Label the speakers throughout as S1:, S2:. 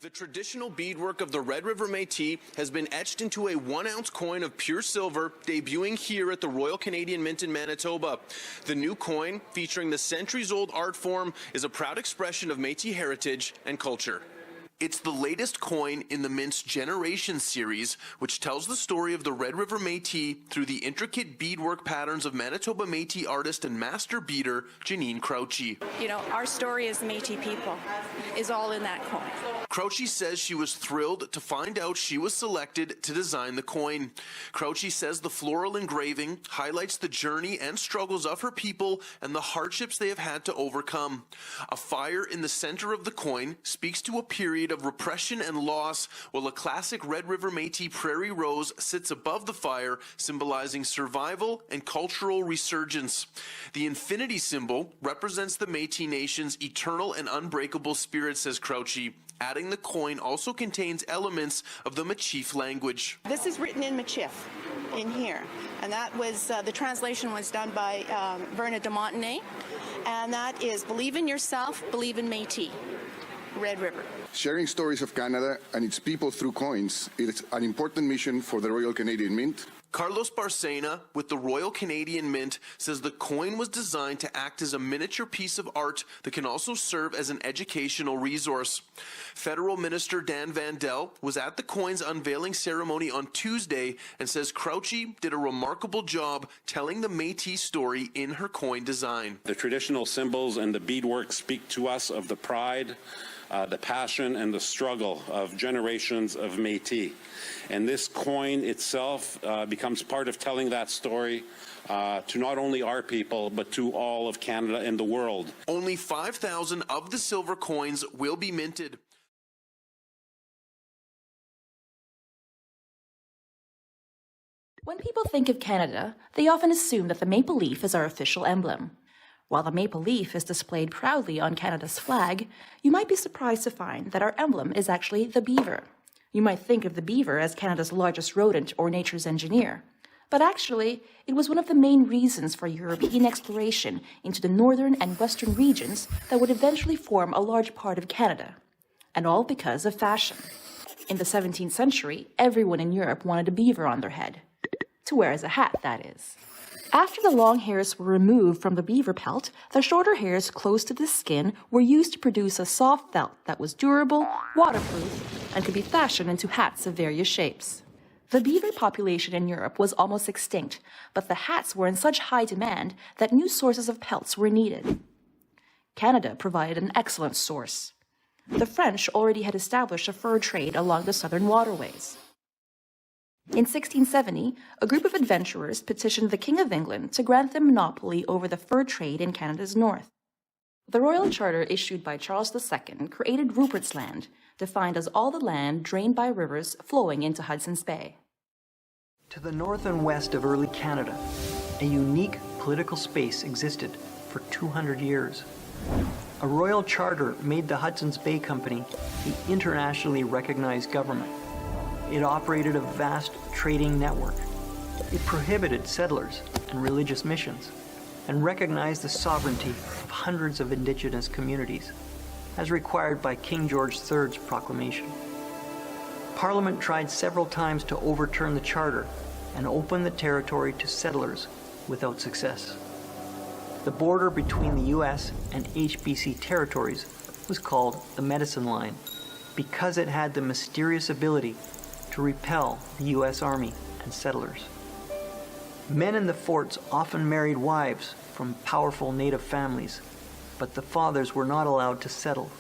S1: The traditional beadwork of the Red River Métis has been etched into a 1-ounce coin of pure silver, debuting here at the Royal Canadian Mint in Manitoba. The new coin, featuring the centuries-old art form, is a proud expression of Métis heritage and culture. It's the latest coin in the Mint's Generation series, which tells the story of the Red River Métis through the intricate beadwork patterns of Manitoba Métis artist and master beader Janine Crouchy.
S2: You know, our story as the Métis people is all in that coin.
S1: Crouchy says she was thrilled to find out she was selected to design the coin. Crouchy says the floral engraving highlights the journey and struggles of her people and the hardships they have had to overcome. A fire in the center of the coin speaks to a period of repression and loss, while a classic Red River Métis prairie rose sits above the fire, symbolizing survival and cultural resurgence. The infinity symbol represents the Métis Nation's eternal and unbreakable spirit, says Crouchy. Adding the coin also contains elements of the Michif language.
S2: This is written in Michif, in here, and that was the translation was done by Verna de Montenay, and that is "Believe in yourself, believe in Métis, Red River."
S3: Sharing stories of Canada and its people through coins is an important mission for the Royal Canadian Mint.
S1: Carlos Barcena, with the Royal Canadian Mint, says the coin was designed to act as a miniature piece of art that can also serve as an educational resource. Federal Minister Dan Vandel was at the coin's unveiling ceremony on Tuesday and says Crouchy did a remarkable job telling the Métis story in her coin design.
S4: The traditional symbols and the beadwork speak to us of the pride, the passion and the struggle of generations of Métis. And this coin itself becomes part of telling that story to not only our people, but to all of Canada and the world.
S1: Only 5,000 of the silver coins will be minted.
S5: When people think of Canada, they often assume that the maple leaf is our official emblem. While the maple leaf is displayed proudly on Canada's flag, you might be surprised to find that our emblem is actually the beaver. You might think of the beaver as Canada's largest rodent or nature's engineer, but actually, it was one of the main reasons for European exploration into the northern and western regions that would eventually form a large part of Canada, and all because of fashion. In the 17th century, everyone in Europe wanted a beaver on their head, to wear as a hat, that is. After the long hairs were removed from the beaver pelt, the shorter hairs close to the skin were used to produce a soft felt that was durable, waterproof, and could be fashioned into hats of various shapes. The beaver population in Europe was almost extinct, but the hats were in such high demand that new sources of pelts were needed. Canada provided an excellent source. The French already had established a fur trade along the southern waterways. In 1670, a group of adventurers petitioned the King of England to grant them monopoly over the fur trade in Canada's north. The Royal Charter issued by Charles II created Rupert's Land, defined as all the land drained by rivers flowing into Hudson's Bay.
S6: To the north and west of early Canada, a unique political space existed for 200 years. A royal charter made the Hudson's Bay Company the internationally recognized government. It operated a vast trading network. It prohibited settlers and religious missions and recognized the sovereignty of hundreds of indigenous communities, as required by King George III's proclamation. Parliament tried several times to overturn the charter and open the territory to settlers without success. The border between the U.S. and HBC territories was called the Medicine Line because it had the mysterious ability to repel the U.S. Army and settlers. Men in the forts often married wives from powerful native families, but the fathers were not allowed to settle.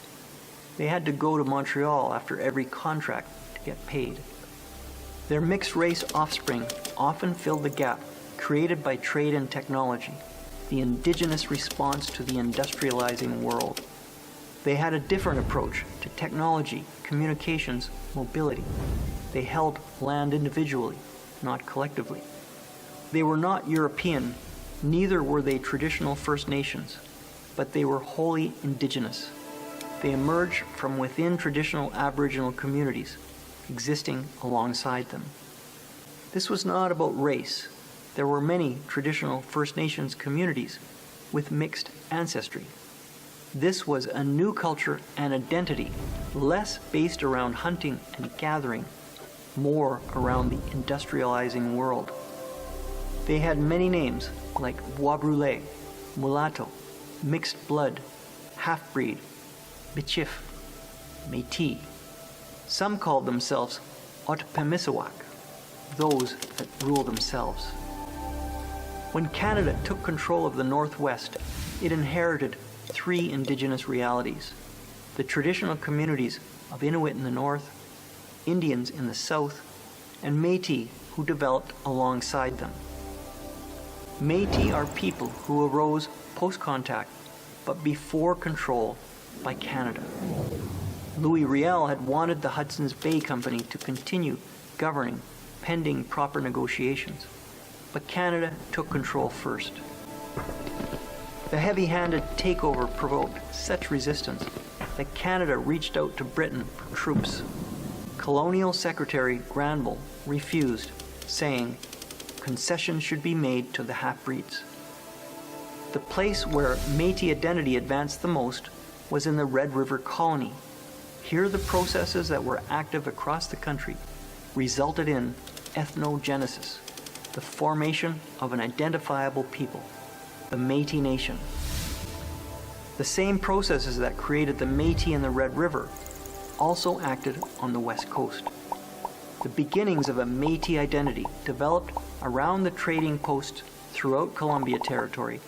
S6: They had to go to Montreal after every contract to get paid. Their mixed-race offspring often filled the gap created by trade and technology, the indigenous response to the industrializing world. They had a different approach to technology, communications, mobility. They held land individually, not collectively. They were not European, neither were they traditional First Nations, but they were wholly indigenous. They emerged from within traditional Aboriginal communities, existing alongside them. This was not about race. There were many traditional First Nations communities with mixed ancestry. This was a new culture and identity, less based around hunting and gathering, more around the industrializing world. They had many names like bois brûlé, mulatto, mixed blood, half-breed, Michif, Métis. Some called themselves Otpemisiwak, those that rule themselves. When Canada took control of the Northwest, it inherited three indigenous realities: the traditional communities of Inuit in the north, Indians in the south, and Métis who developed alongside them. Métis are people who arose post-contact, but before control by Canada. Louis Riel had wanted the Hudson's Bay Company to continue governing pending proper negotiations, but Canada took control first. The heavy-handed takeover provoked such resistance that Canada reached out to Britain for troops. Colonial Secretary Granville refused, saying concessions should be made to the half-breeds. The place where Métis identity advanced the most was in the Red River Colony. Here the processes that were active across the country resulted in ethnogenesis, the formation of an identifiable people, the Métis Nation. The same processes that created the Métis in the Red River also acted on the West Coast. The beginnings of a Métis identity developed around the trading posts throughout Columbia Territory,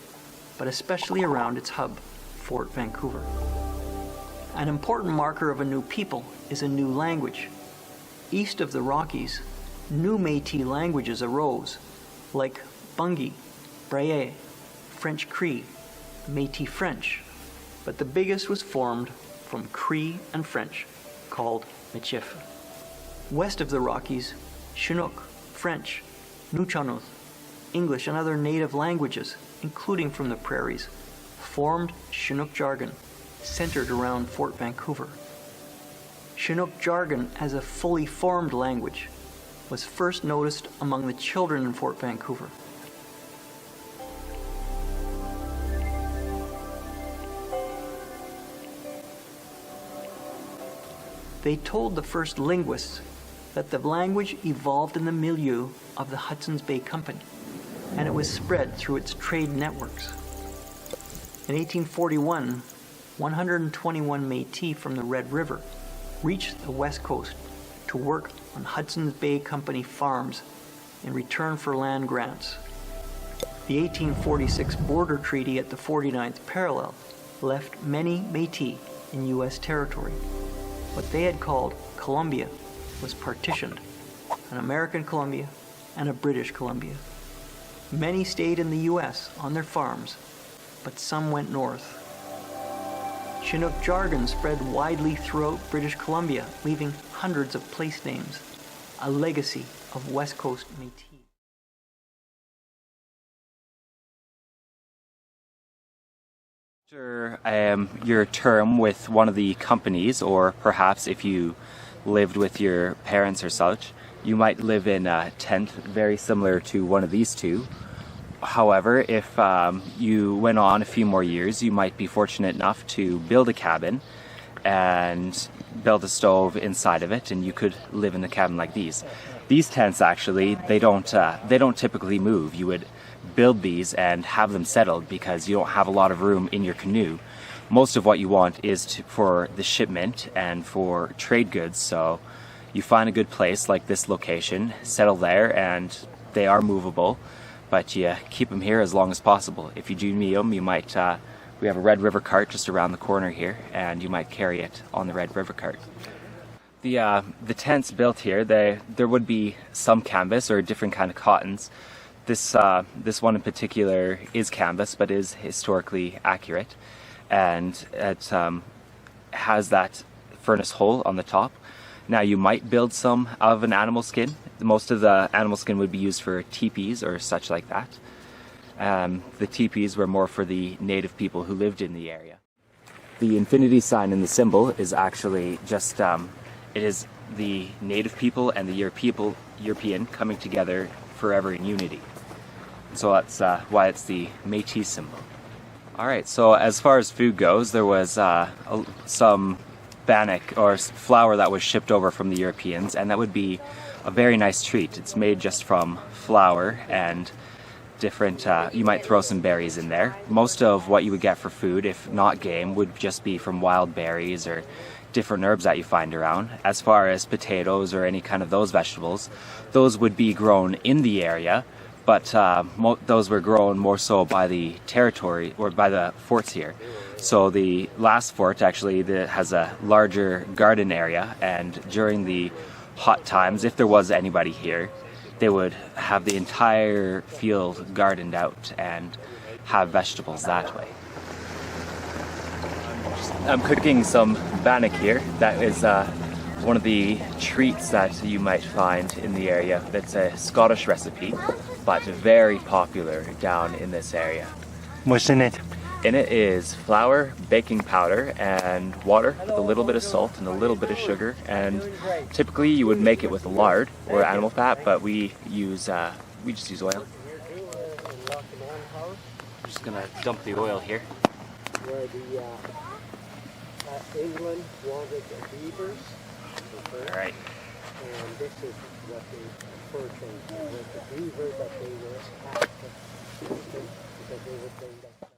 S6: but especially around its hub, Fort Vancouver. An important marker of a new people is a new language. East of the Rockies, new Métis languages arose, like Bungi, Braille, French Cree, Métis French, but the biggest was formed from Cree and French, called Michif. West of the Rockies, Chinook, French, Nuchanuth, English and other native languages, including from the prairies, formed Chinook jargon, centered around Fort Vancouver. Chinook jargon as a fully formed language was first noticed among the children in Fort Vancouver. They told the first linguists that the language evolved in the milieu of the Hudson's Bay Company, and it was spread through its trade networks. In 1841, 121 Métis from the Red River reached the West Coast to work on Hudson's Bay Company farms in return for land grants. The 1846 border treaty at the 49th parallel left many Métis in U.S. territory. What they had called Columbia was partitioned, an American Columbia and a British Columbia. Many stayed in the U.S. on their farms, but some went north. Chinook jargon spread widely throughout British Columbia, leaving hundreds of place names, a legacy of West Coast Métis.
S7: After your term with one of the companies, or perhaps if you lived with your parents or such, you might live in a tent very similar to one of these two. However, if you went on a few more years, you might be fortunate enough to build a cabin and build a stove inside of it, and you could live in a cabin like these. These tents actually, they don't typically move. You would build these and have them settled because you don't have a lot of room in your canoe. Most of what you want is for the shipment and for trade goods, so you find a good place like this location, settle there, and they are movable, but you keep them here as long as possible. If you do need them, you might, we have a Red River cart just around the corner here, and you might carry it on the Red River cart. The tents built here, there would be some canvas or different kind of cottons. This one in particular is canvas, but is historically accurate, and it has that furnace hole on the top. Now you might build some out of an animal skin. Most of the animal skin would be used for teepees or such like that. The teepees were more for the native people who lived in the area. The infinity sign in the symbol is actually just, it is the native people and the European coming together forever in unity. So that's why it's the Métis symbol. All right, so as far as food goes, there was some bannock or flour that was shipped over from the Europeans, and that would be a very nice treat. It's made just from flour and different, you might throw some berries in there. Most of what you would get for food, if not game, would just be from wild berries or different herbs that you find around. As far as potatoes or any kind of those vegetables, those would be grown in the area, but those were grown more so by the territory or by the forts here. So the last fort actually has a larger garden area, and during the hot times, if there was anybody here, they would have the entire field gardened out and have vegetables that way. I'm cooking some bannock here. That is one of the treats that you might find in the area. That's a Scottish recipe, but very popular down in this area.
S8: What's in it?
S7: In it is flour, baking powder, and water with a little bit of salt and a little bit of sugar. And typically you would make it with lard or animal fat, but we just use oil. I'm just gonna dump the oil here.
S9: Where the England wanted the beavers.
S7: All right.
S9: And this is what the fur trade was, the beaver that they were after, because they would bring that back.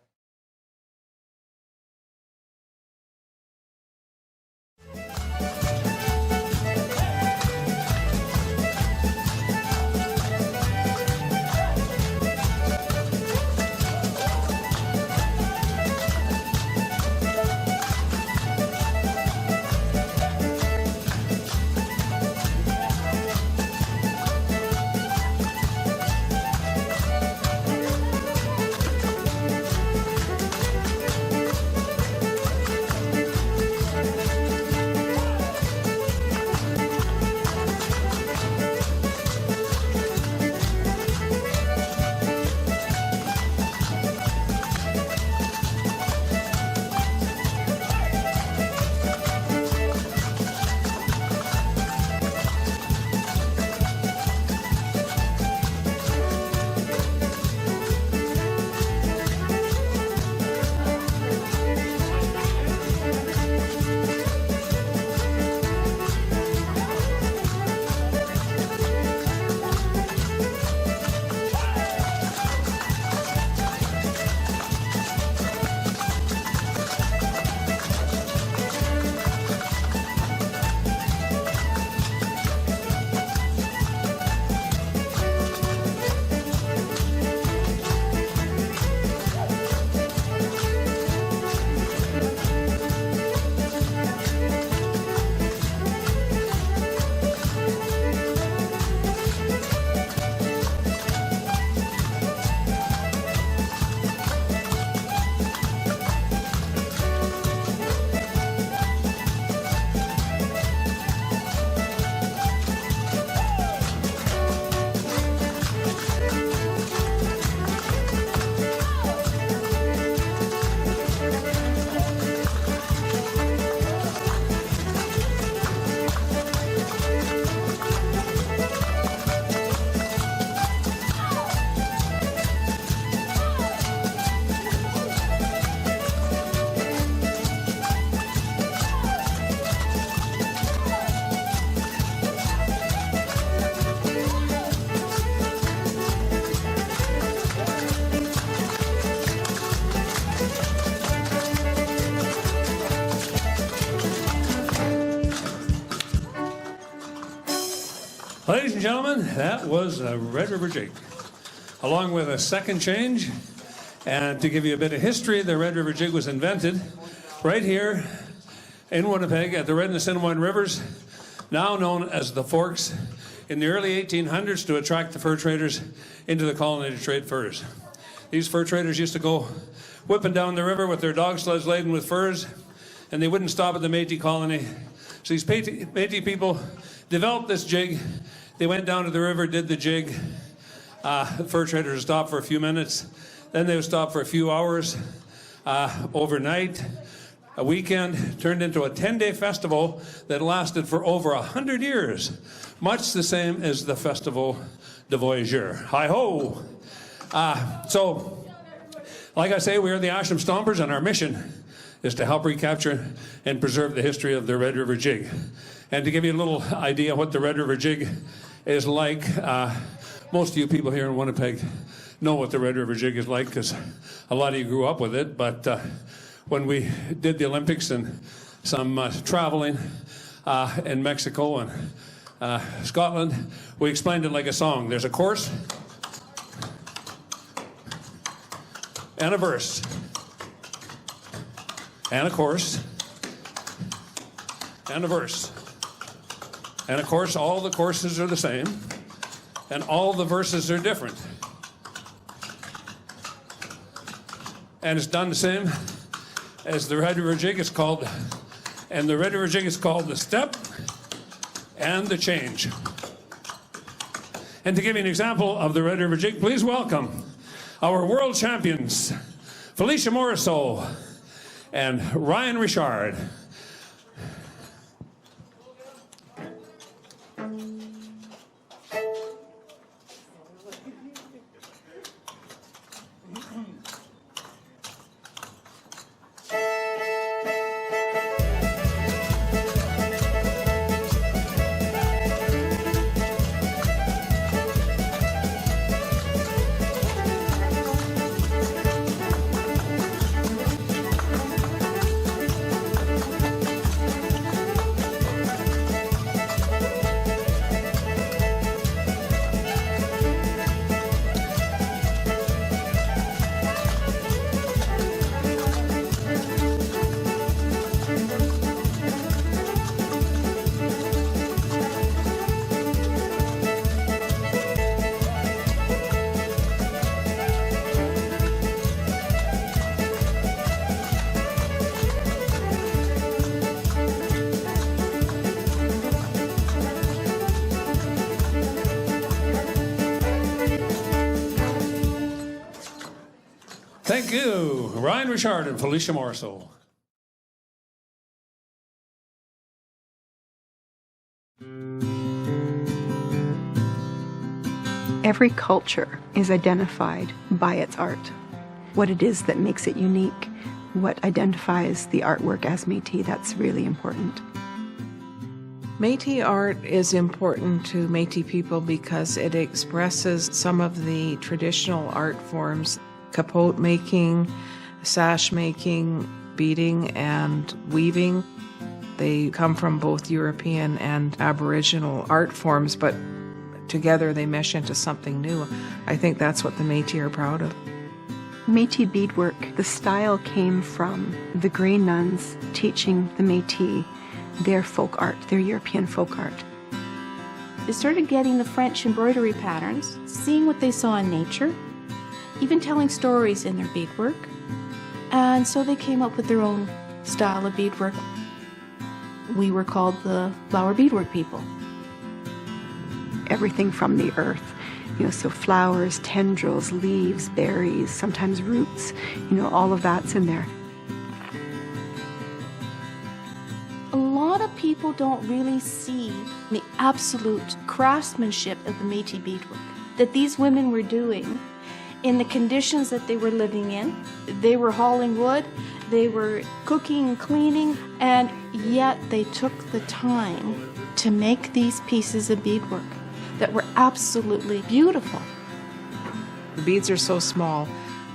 S10: Ladies and gentlemen, that was a Red River Jig, along with a second change. And to give you a bit of history, the Red River Jig was invented right here in Winnipeg at the Red and the Assiniboine Rivers, now known as the Forks, in the early 1800s to attract the fur traders into the colony to trade furs. These fur traders used to go whipping down the river with their dog sleds laden with furs, and they wouldn't stop at the Metis colony. So these Metis people developed this jig. They went down to the river, did the jig. Fur traders would stop for a few minutes. Then they would stop for a few hours, overnight. A weekend turned into a 10-day festival that lasted for over 100 years, much the same as the Festival de Voyageur. Hi-ho! Like I say, we are the Ashram Stompers, and our mission is to help recapture and preserve the history of the Red River Jig. And to give you a little idea what the Red River Jig is like, most of you people here in Winnipeg know what the Red River Jig is like because a lot of you grew up with it. But when we did the Olympics and some traveling in Mexico and Scotland, we explained it like a song. There's a chorus and a verse and a chorus and a verse. And of course, all the choruses are the same and all the verses are different. And it's done the same as the Red River Jig. It's called, and the Red River Jig is called the Step and the Change. And to give you an example of the Red River Jig, please welcome our world champions, Felicia Morisseau and Ryan Richard. Thank you, Ryan Richard and Felicia Morisseau.
S8: Every culture is identified by its art. What it is that makes it unique, what identifies the artwork as Métis, that's really important.
S11: Métis art is important to Métis people because it expresses some of the traditional art forms: capote making, sash making, beading, and weaving. They come from both European and Aboriginal art forms, but together they mesh into something new. I think that's what the Métis are proud of.
S8: Métis beadwork, the style came from the Grey Nuns teaching the Métis their folk art, their European folk art.
S2: They started getting the French embroidery patterns, seeing what they saw in nature, even telling stories in their beadwork. And so they came up with their own style of beadwork. We were called the flower beadwork people.
S8: Everything from the earth, so flowers, tendrils, leaves, berries, sometimes roots, all of that's in there.
S2: A lot of people don't really see the absolute craftsmanship of the Métis beadwork that these women were doing in the conditions that they were living in. They were hauling wood, they were cooking and cleaning, and yet they took the time to make these pieces of beadwork that were absolutely beautiful.
S11: The beads are so small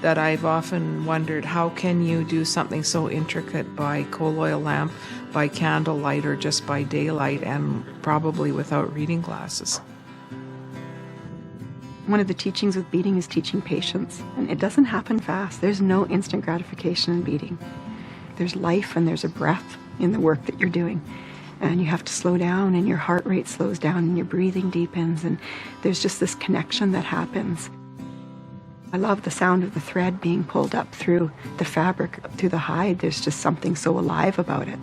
S11: that I've often wondered, how can you do something so intricate by coal oil lamp, by candlelight, or just by daylight, and probably without reading glasses?
S8: One of the teachings with beading is teaching patience, and it doesn't happen fast. There's no instant gratification in beading. There's life and there's a breath in the work that you're doing, and you have to slow down, and your heart rate slows down, and your breathing deepens, and there's just this connection that happens. I love the sound of the thread being pulled up through the fabric, through the hide. There's just something so alive about it.